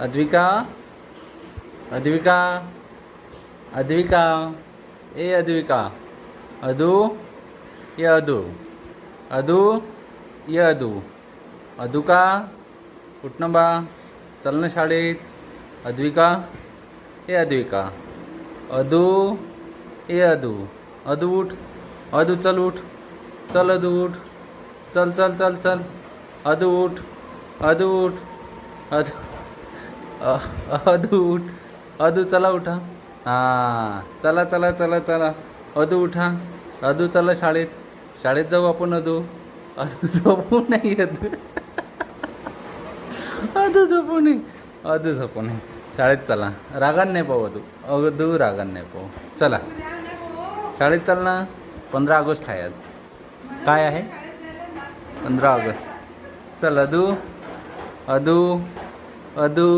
अद्विका अद्विका अद्विका ए अद्विका अदू ये अदू अदू ये अदू अदुका उठ ना बा चल ना शाळेत अद्विका ए अद्विका अदू ए अदू अदू उठ अदू चल उठ चल अदू उठ चल चल चल चल अदू उठ अदू उठ अदू अदू उठ अदू चला उठा हां चला चला चला चला अदू उठा अदू चला शाळेत शाळेत जाऊ आपण अदू अदू झोपू नाही अदू अदू झोपू नाही अदू झोपू नाही शाळेत चला रागान नाही पाहू अदू रागान नाही पाहू चला शाळेत चल ना 15 ऑगस्ट आहे आज काय आहे 15 ऑगस्ट चल अदू अदू अदू